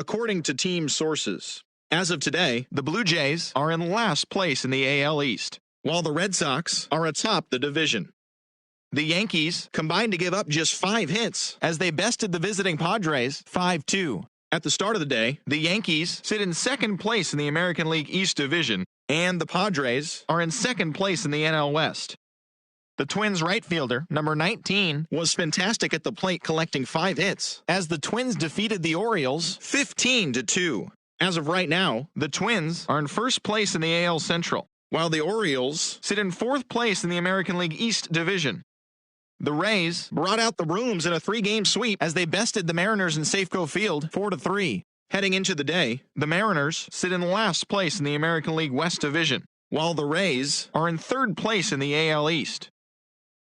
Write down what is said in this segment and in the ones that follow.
according to team sources. As of today, the Blue Jays are in last place in the AL East, while the Red Sox are atop the division. The Yankees combined to give up just 5 hits as they bested the visiting Padres 5-2. At the start of the day, the Yankees sit in second place in the American League East Division, and the Padres are in second place in the NL West. The Twins right fielder, number 19, was fantastic at the plate, collecting 5 hits as the Twins defeated the Orioles 15-2. As of right now, the Twins are in first place in the AL Central, while the Orioles sit in fourth place in the American League East Division. The Rays brought out the rooms in a 3-game sweep as they bested the Mariners in Safeco Field 4-3. Heading into the day, the Mariners sit in last place in the American League West Division, while the Rays are in third place in the AL East.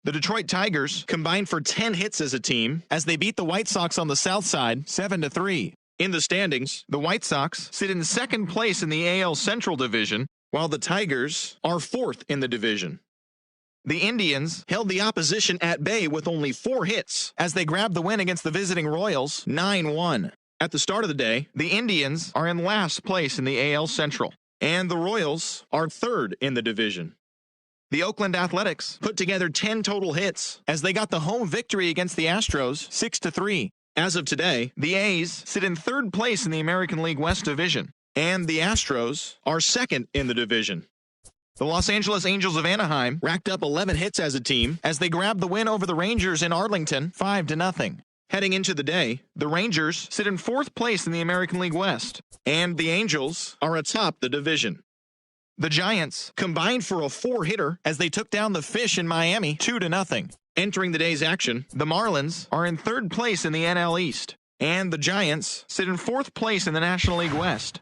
The Detroit Tigers combined for 10 hits as a team as they beat the White Sox on the south side 7-3. In the standings, the White Sox sit in second place in the AL Central Division, while the Tigers are fourth in the division. The Indians held the opposition at bay with only 4 hits as they grabbed the win against the visiting Royals 9-1. At the start of the day, the Indians are in last place in the AL Central, and the Royals are third in the division. The Oakland Athletics put together 10 total hits as they got the home victory against the Astros 6-3. As of today, the A's sit in third place in the American League West Division, and the Astros are second in the division. The Los Angeles Angels of Anaheim racked up 11 hits as a team as they grabbed the win over the Rangers in Arlington 5-0. Heading into the day, the Rangers sit in fourth place in the American League West, and the Angels are atop the division. The Giants combined for a 4-hitter as they took down the Fish in Miami 2-0. Entering the day's action, the Marlins are in third place in the NL East, and the Giants sit in fourth place in the National League West.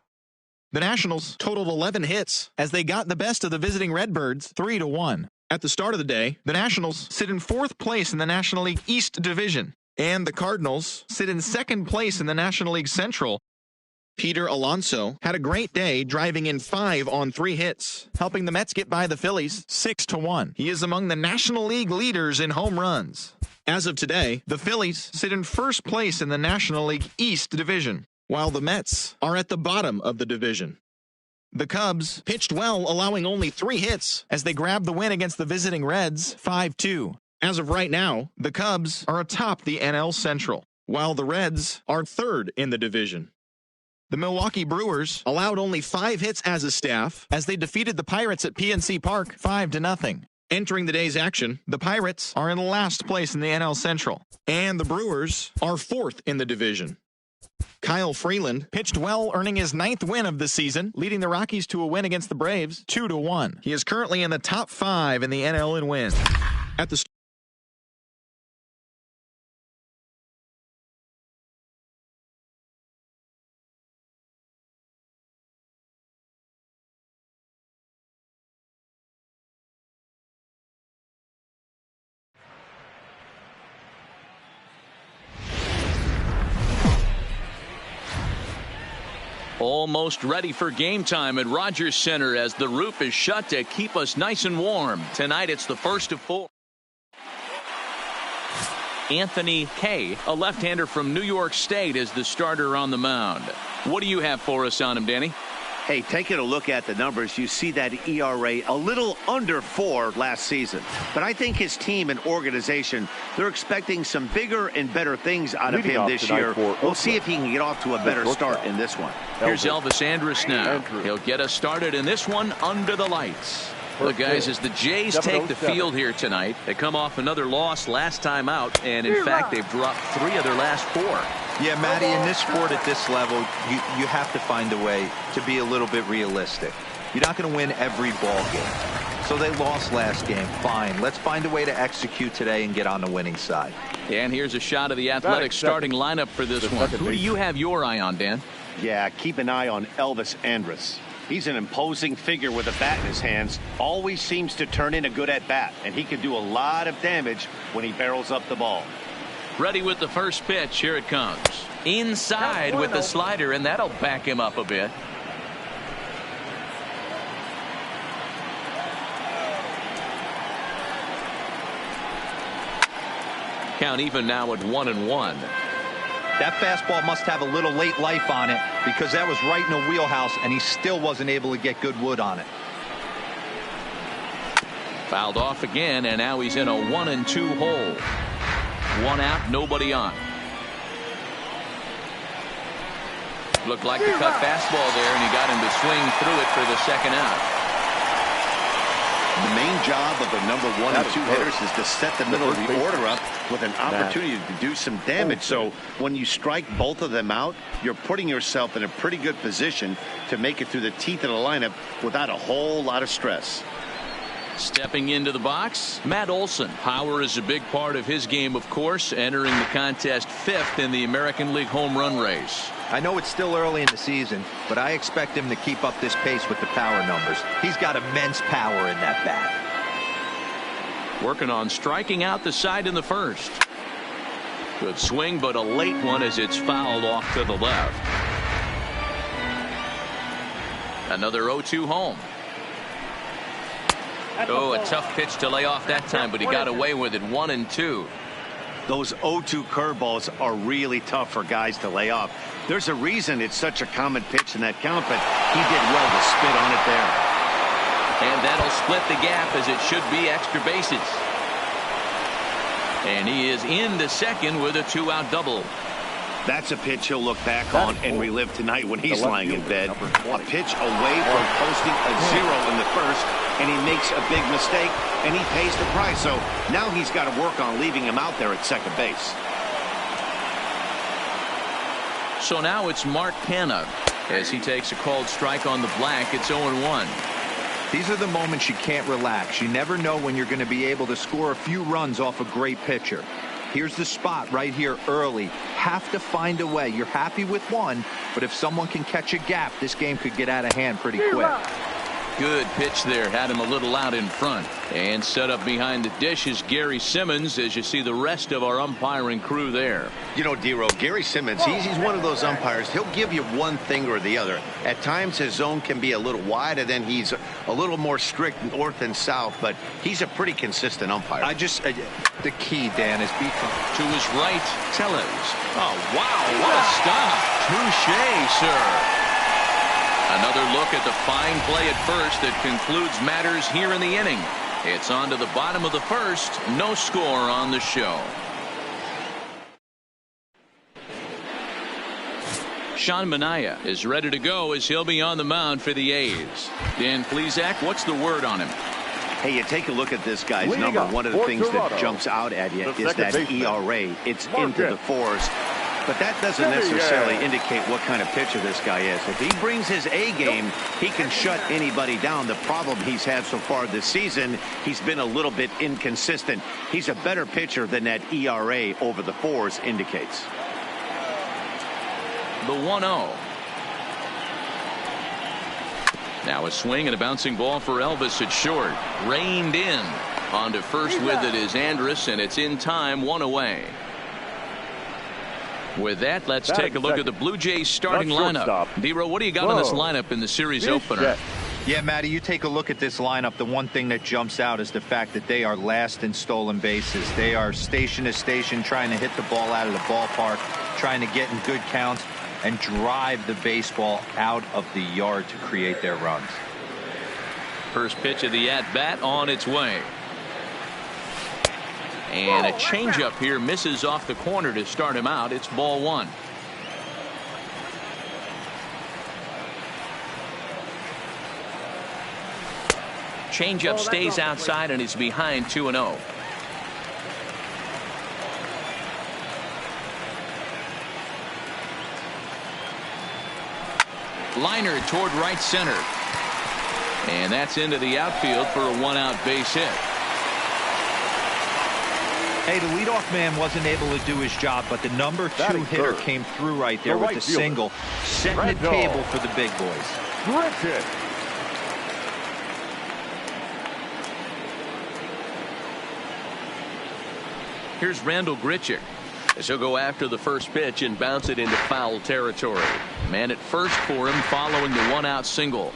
The Nationals totaled 11 hits as they got the best of the visiting Redbirds 3-1. At the start of the day, the Nationals sit in fourth place in the National League East Division, and the Cardinals sit in second place in the National League Central. Peter Alonso had a great day, driving in 5 on 3 hits, helping the Mets get by the Phillies 6-1. He is among the National League leaders in home runs. As of today, the Phillies sit in first place in the National League East Division, while the Mets are at the bottom of the division. The Cubs pitched well, allowing only 3 hits as they grabbed the win against the visiting Reds 5-2. As of right now, the Cubs are atop the NL Central, while the Reds are third in the division. The Milwaukee Brewers allowed only 5 hits as a staff as they defeated the Pirates at PNC Park 5-0. Entering the day's action, the Pirates are in last place in the NL Central, and the Brewers are fourth in the division. Kyle Freeland pitched well, earning his 9th win of the season, leading the Rockies to a win against the Braves 2-1. He is currently in the top 5 in the NL in wins. At the Almost ready for game time at Rogers Center as the roof is shut to keep us nice and warm. Tonight it's the first of 4. Anthony Kay, a left-hander from New York State, is the starter on the mound. What do you have for us on him, Danny? Hey, taking a look at the numbers, you see that ERA a little under 4 last season. But I think his team and organization, they're expecting some bigger and better things out of him this year. We'll see if he can get off to a better start in this one. Here's Elvis Andrus now. He'll get us started in this one under the lights. Look, guys, as the Jays take the field here tonight, they come off another loss last time out, and in fact, they've dropped 3 of their last 4. Yeah, Matty, in this sport at this level, you have to find a way to be a little bit realistic. You're not going to win every ball game. So they lost last game. Fine. Let's find a way to execute today and get on the winning side. And here's a shot of the Athletics starting lineup for this one. Who do you have your eye on, Dan? Yeah, keep an eye on Elvis Andrus. He's an imposing figure with a bat in his hands. Always seems to turn in a good at-bat, and he can do a lot of damage when he barrels up the ball. Ready with the first pitch. Here it comes. Inside with the slider, and that'll back him up a bit. Count even now at 1-1. That fastball must have a little late life on it because that was right in the wheelhouse, and he still wasn't able to get good wood on it. Fouled off again, and now he's in a 1-2 hole. One out, nobody on. Looked like the cut fastball there, and he got him to swing through it for the second out. The main job of the number 1 and 2 hitters is to set the middle of the order up with an opportunity to do some damage. So when you strike both of them out, you're putting yourself in a pretty good position to make it through the teeth of the lineup without a whole lot of stress. Stepping into the box, Matt Olson. Power is a big part of his game, of course, entering the contest 5th in the American League home run race. I know it's still early in the season, but I expect him to keep up this pace with the power numbers. He's got immense power in that bat. Working on striking out the side in the first. Good swing, but a late one as it's fouled off to the left. Another 0-2 home. Oh, a tough pitch to lay off that time, but he got away with it. 1-2. Those 0-2 curveballs are really tough for guys to lay off. There's a reason it's such a common pitch in that count, but he did well to spit on it there. And that'll split the gap as it should be extra bases. And he is into second with a 2-out double. That's a pitch he'll look back on and relive tonight when he's lying in bed. A pitch away from posting a 0 in the first, and he makes a big mistake, and he pays the price. So now he's got to work on leaving him out there at second base. So now it's Mark Canha as he takes a called strike on the black. It's 0-1. These are the moments you can't relax. You never know when you're going to be able to score a few runs off a great pitcher. Here's the spot right here early. Have to find a way. You're happy with one, but if someone can catch a gap, this game could get out of hand pretty quick. Good pitch there. Had him a little out in front. And set up behind the dish is Gary Simmons as you see the rest of our umpiring crew there. You know, D-Row, Gary Simmons, he's one of those umpires. He'll give you one thing or the other. At times his zone can be a little wide, and then he's a little more strict north and south, but he's a pretty consistent umpire. The key, Dan, is be to his right, Tellez. Oh, wow, what a stop. Touché, sir. Another look at the fine play at first that concludes matters here in the inning. It's on to the bottom of the first. No score on the show. Sean Manaea is ready to go as he'll be on the mound for the A's. Dan Plesac, what's the word on him? Hey, you take a look at this guy's number. One of the things that jumps out at you is that ERA. It's into the 4s. But that doesn't necessarily indicate what kind of pitcher this guy is. If he brings his A game, he can shut anybody down. The problem he's had so far this season, he's been a little bit inconsistent. He's a better pitcher than that ERA over the 4s indicates. The 1-0. Now a swing and a bouncing ball for Elvis at short. Reined in. On to first with it is Andrus, and it's in time, 1 away. With that, let's take a look at the Blue Jays starting lineup. D-Row, what do you got on this lineup in the series opener? Yeah, Matty, you take a look at this lineup. The one thing that jumps out is the fact that they are last in stolen bases. They are station to station trying to hit the ball out of the ballpark, trying to get in good counts and drive the baseball out of the yard to create their runs. First pitch of the at-bat on its way. And a changeup here misses off the corner to start him out. It's ball 1. Changeup stays outside and is behind 2-0. Liner toward right center. And that's into the outfield for a 1-out base hit. Hey, the leadoff man wasn't able to do his job, but the number 2 hitter came through right there with the single, setting the table for the big boys. Griffin. Here's Randal Grichuk as he'll go after the first pitch and bounce it into foul territory. Man at first for him following the 1-out single.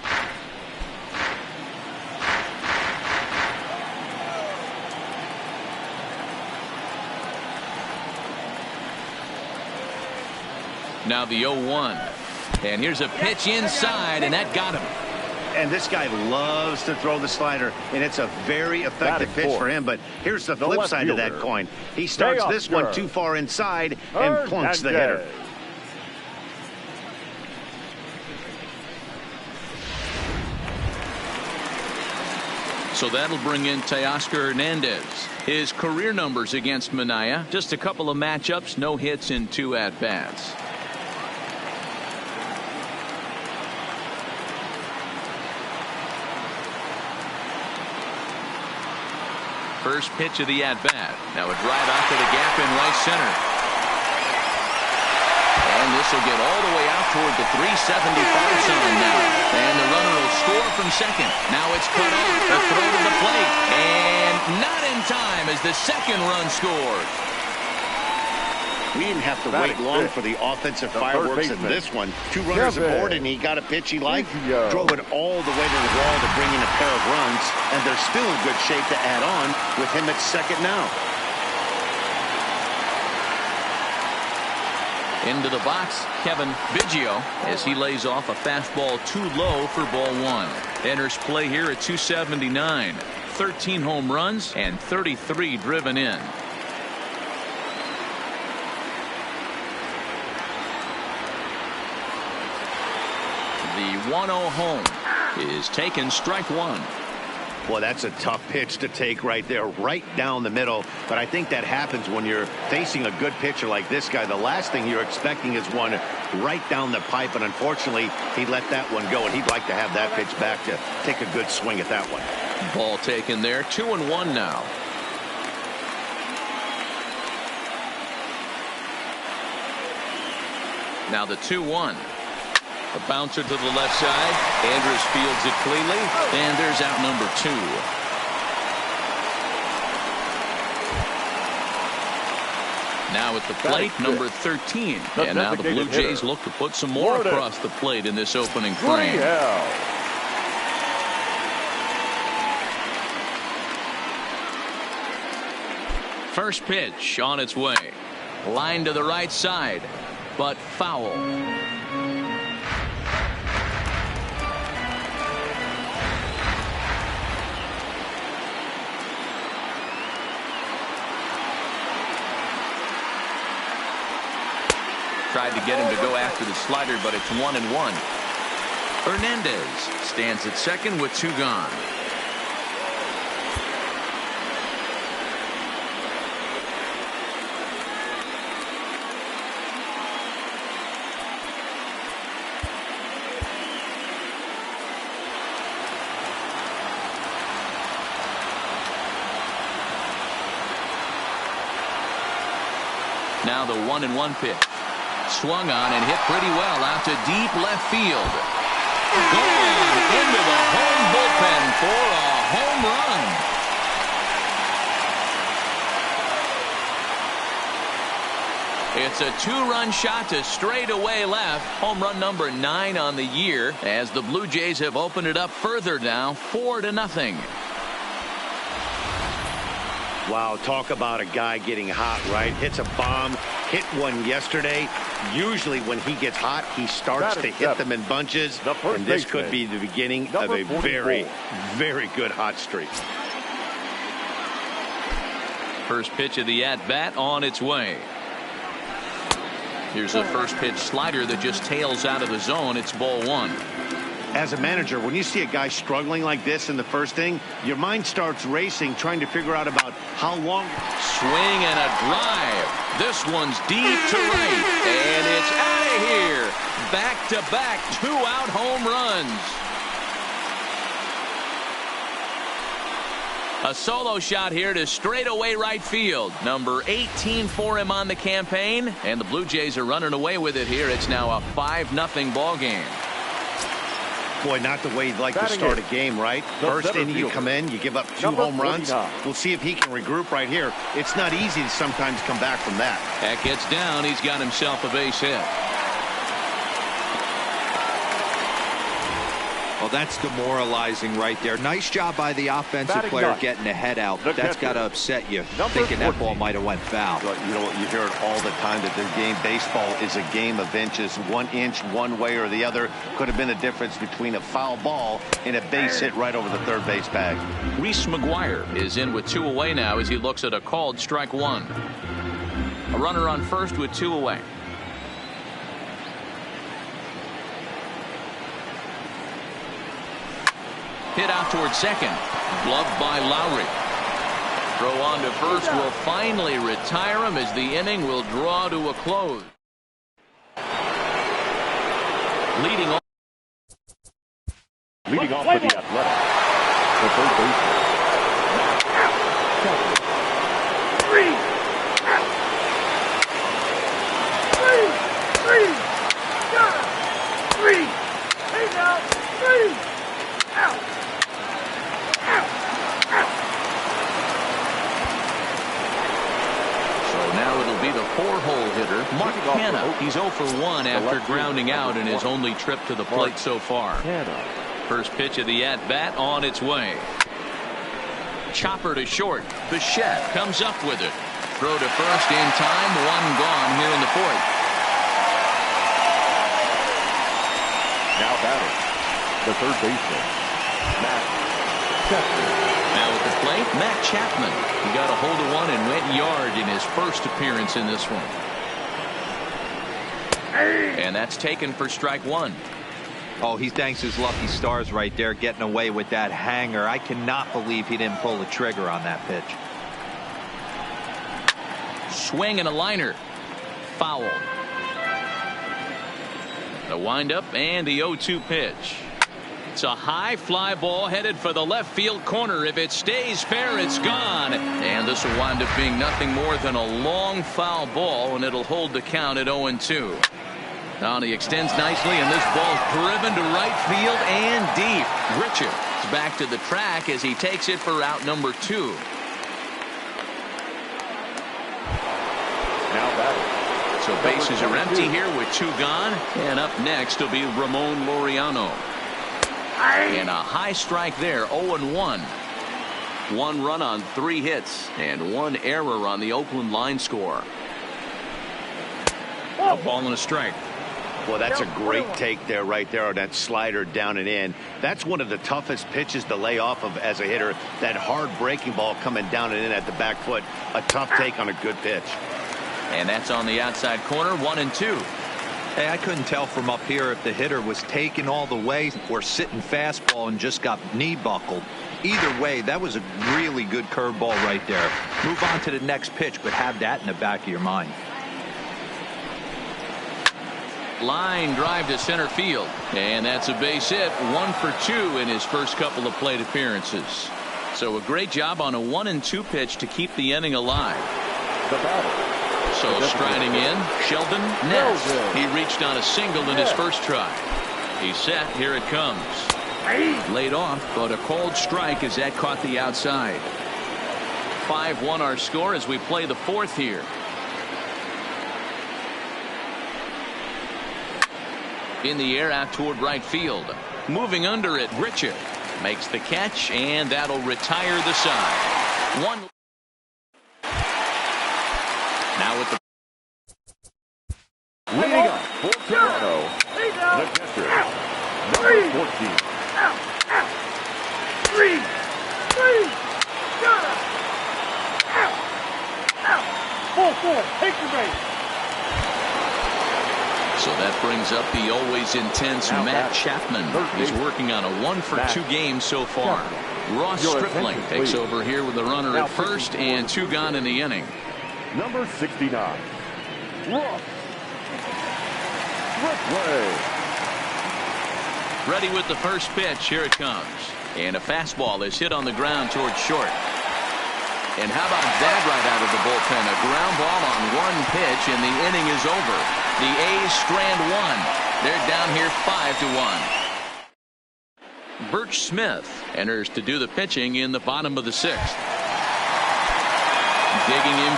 Now the 0-1. And here's a pitch inside, and that got him. And this guy loves to throw the slider, and it's a very effective pitch for him. But here's the flip side of that coin. He starts this one too far inside and plunks the hitter. So that'll bring in Teoscar Hernandez. His career numbers against Minaya, just a couple of matchups, no hits in 2 at-bats. First pitch of the at-bat. Now a drive out to the gap in right center. And this will get all the way out toward the 375 zone now. And the runner will score from second. Now it's cut off. The throw to the plate. And not in time as the second run scores. We didn't have to wait long for the offensive fireworks in this one. 2 runners aboard, and he got a pitch he liked. Drove it all the way to the wall to bring in a pair of runs, and they're still in good shape to add on with him at second now. Into the box, Kevin Biggio, as he lays off a fastball too low for ball 1. Enters play here at 279. 13 home runs and 33 driven in. The 1-0 home is taken, strike 1. Boy, that's a tough pitch to take right there, right down the middle. But I think that happens when you're facing a good pitcher like this guy. The last thing you're expecting is one right down the pipe, and unfortunately, he let that one go, and he'd like to have that pitch back to take a good swing at that one. Ball taken there, 2-1 now. Now the 2-1. A bouncer to the left side. Andrus fields it cleanly, and there's out number 2. Now at the plate, number 13. And now the Blue Jays look to put some more across the plate in this opening frame. First pitch on its way. Line to the right side, but foul. Tried to get him to go after the slider, but it's 1-1. Hernandez stands at second with 2 gone. Now the 1-1 pitch. Swung on and hit pretty well out to deep left field. Gone into the home bullpen for a home run. It's a 2-run shot to straightaway left. Home run number 9 on the year, as the Blue Jays have opened it up further now, 4-0. Wow, talk about a guy getting hot, right? Hits a bomb, hit one yesterday. Usually when he gets hot, he starts to hit them in bunches, and this could be the beginning of a very, very good hot streak. First pitch of the at-bat on its way. Here's a first pitch slider that just tails out of the zone. It's ball 1. As a manager, when you see a guy struggling like this in the first inning, your mind starts racing, trying to figure out about how long. Swing and a drive. This one's deep to right, and it's out of here. Back-to-back 2-out home runs. A solo shot here to straightaway right field. Number 18 for him on the campaign, and the Blue Jays are running away with it here. It's now a 5-0 ball game. Boy, not the way you'd like to start a game, right? First inning, you come in, you give up 2 home runs. We'll see if he can regroup right here. It's not easy to sometimes come back from that. That gets down. He's got himself a base hit. Well, that's demoralizing right there. Nice job by the offensive player getting the head out. That's got to upset you, thinking that ball might have went foul. You know, you hear it all the time that this game, baseball, is a game of inches. 1 inch one way or the other could have been the difference between a foul ball and a base hit right over the third base bag. Reese McGuire is in with 2 away now as he looks at a called strike 1. A runner on first with 2 away. Hit out towards second. Gloved by Lowry. Throw on to first will finally retire him as the inning will draw to a close. Leading off for the Athletics, the third baseman. Be the 4-hole hitter, Mark Hanna. He's 0 for 1 after grounding out in his only trip to the plate so far. First pitch of the at-bat on its way. Chopper to short. Bichette comes up with it. Throw to first in time. 1 gone here in the 4th. Now batting, the third baseman, Matt Chapman. Now at the plate, Matt Chapman. He got a hold of one and went yard in his first appearance in this one. And that's taken for strike 1. Oh, he thanks his lucky stars right there, getting away with that hanger. I cannot believe he didn't pull the trigger on that pitch. Swing and a liner. Foul. The windup and the 0-2 pitch. It's a high fly ball headed for the left field corner. If it stays fair, it's gone. And this will wind up being nothing more than a long foul ball, and it'll hold the count at 0-2. Now he extends nicely, and this ball's driven to right field and deep. Richards back to the track as he takes it for out number 2. Now batting. So bases are empty here with 2 gone. And up next will be Ramon Laureano. And a high strike there, 0-1. 1 run on 3 hits and 1 error on the Oakland line score. A ball and a strike. Well, that's a great take there, right there on that slider down and in. That's one of the toughest pitches to lay off of as a hitter. That hard breaking ball coming down and in at the back foot. A tough take on a good pitch. And that's on the outside corner, 1-2. Hey, I couldn't tell from up here if the hitter was taking all the way or sitting fastball and just got knee buckled. Either way, that was a really good curveball right there. Move on to the next pitch, but have that in the back of your mind. Line drive to center field. And that's a base hit. 1 for 2 in his first couple of plate appearances. So a great job on a 1-2 pitch to keep the inning alive. The batter. So striding in, Sheldon Ness. He reached on a single in his first try. He's set. Here it comes. Laid off, but a called strike as that caught the outside. 5-1 our score as we play the 4th here. In the air out toward right field. Moving under it, Richard makes the catch, and that'll retire the side. 1. Now with the leading up for Toronto, the catcher, number 14. 3. Full force, take your base. So that brings up the always intense Matt Chapman. He's working on a 1 for 2 games so far. Ross Stripling takes over here with a runner at first and 2 gone in the inning. Number 69, Ross Stripling. Ready with the first pitch. Here it comes. And a fastball is hit on the ground towards short. And how about that right out of the bullpen? A ground ball on 1 pitch, and the inning is over. The A's strand 1. They're down here 5-1. Birch Smith enters to do the pitching in the bottom of the 6th. Digging in.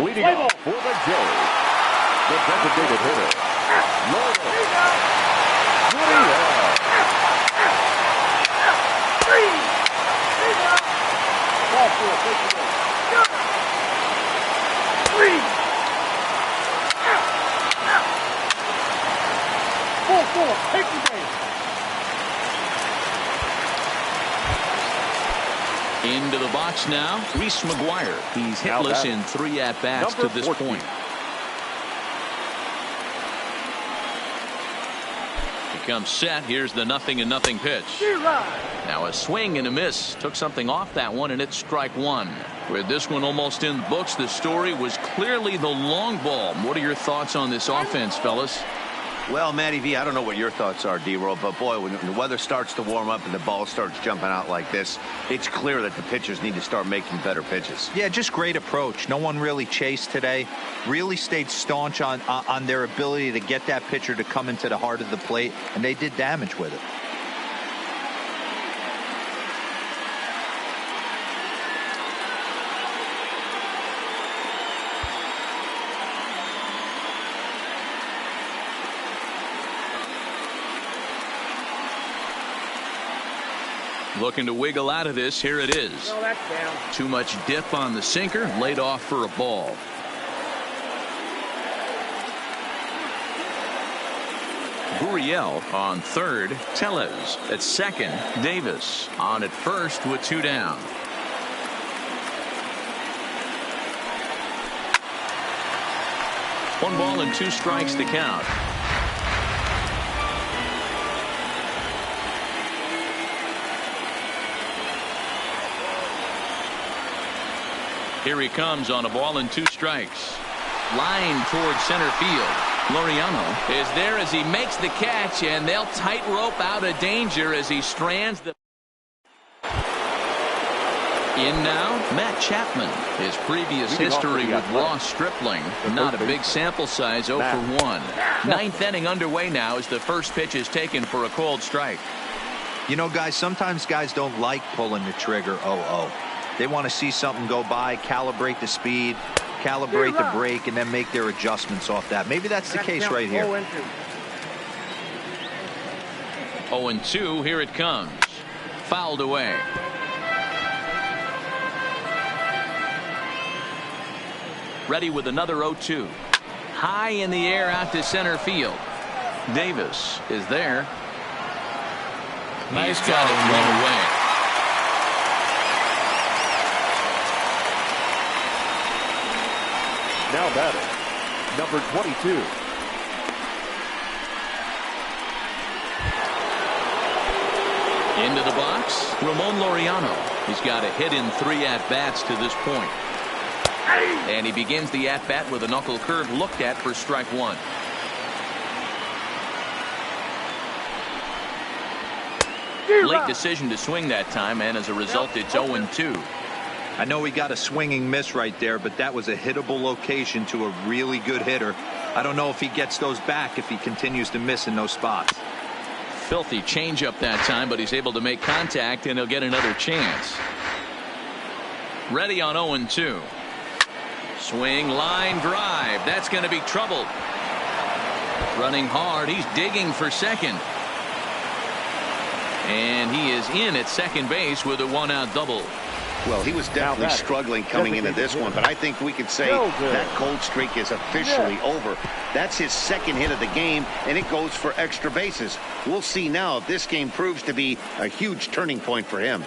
Leading off for the Jays, the designated hitter, Lourdes Gurriel. 4, take your base. Into the box now, Reese McGuire. He's hitless in 3 at-bats to this point. He comes set. Here's the 0-0 pitch. Now a swing and a miss. Took something off that one, and it's strike 1. With this one almost in the books, the story was clearly the long ball. What are your thoughts on this offense, fellas? Well, Matty V, I don't know what your thoughts are, D-Roll, but boy, when the weather starts to warm up and the ball starts jumping out like this, it's clear that the pitchers need to start making better pitches. Yeah, just great approach. No one really chased today. Really stayed staunch on their ability to get that pitcher to come into the heart of the plate, and they did damage with it. Looking to wiggle out of this. Here it is. No, that's down. Too much dip on the sinker. Laid off for a ball. Gurriel on third. Tellez at second. Davis on at first with 2 down. One ball and 2 strikes to count. Here he comes on a ball and 2 strikes. Line towards center field. Laureano is there as he makes the catch, and they'll tightrope out of danger as he strands the. In now, Matt Chapman. His previous history with Ross Stripling. Not a big sample size, 0 for 1. 9th inning underway now as the first pitch is taken for a called strike. You know, guys, sometimes guys don't like pulling the trigger 0-0. They want to see something go by, calibrate the speed, calibrate the break, and then make their adjustments off that. Maybe that's the case right here. 0-2, here it comes. Fouled away. Ready with another 0-2. High in the air out to center field. Davis is there. Nice got it thrown away. Now batting, number 22. Into the box, Ramon Laureano. He's got a hit in 3 at-bats to this point. And he begins the at-bat with a knuckle curve looked at for strike 1. Late decision to swing that time, and as a result, it's 0-2. I know he got a swinging miss right there, but that was a hittable location to a really good hitter. I don't know if he gets those back if he continues to miss in those spots. Filthy changeup that time, but he's able to make contact, and he'll get another chance. Ready on 0-2. Swing, line, drive. That's going to be trouble. Running hard. He's digging for second. And he is in at second base with a 1-out double. Well, he was definitely struggling coming into this one, but I think we could say that cold streak is officially over. That's his second hit of the game, and it goes for extra bases. We'll see now if this game proves to be a huge turning point for him.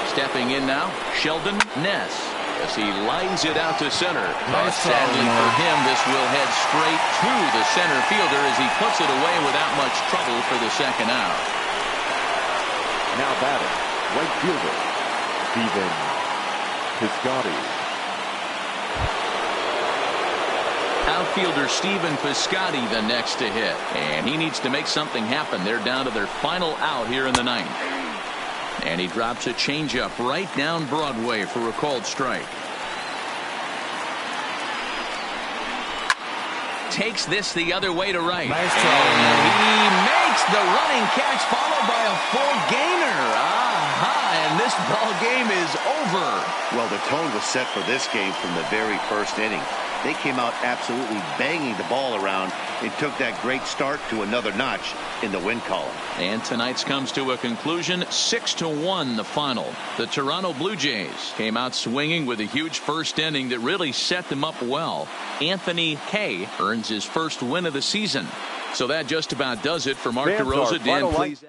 Stepping in now, Sheldon Ness. As he lines it out to center. But sadly for him, this will head straight to the center fielder as he puts it away without much trouble for the second out. Now batting, right fielder, Stephen Piscotty. Outfielder Stephen Piscotty the next to hit. And he needs to make something happen. They're down to their final out here in the 9th. And he drops a changeup right down Broadway for a called strike. Takes this the other way to right. Nice try, and he makes the running catch followed by a full gainer. And this ball game is over. Well, the tone was set for this game from the very first inning. They came out absolutely banging the ball around and took that great start to another notch in the win column. And tonight's comes to a conclusion, 6-1 the final. The Toronto Blue Jays came out swinging with a huge first inning that really set them up well. Anthony Kay earns his first win of the season. So that just about does it for Mark DeRosa. Dan, please.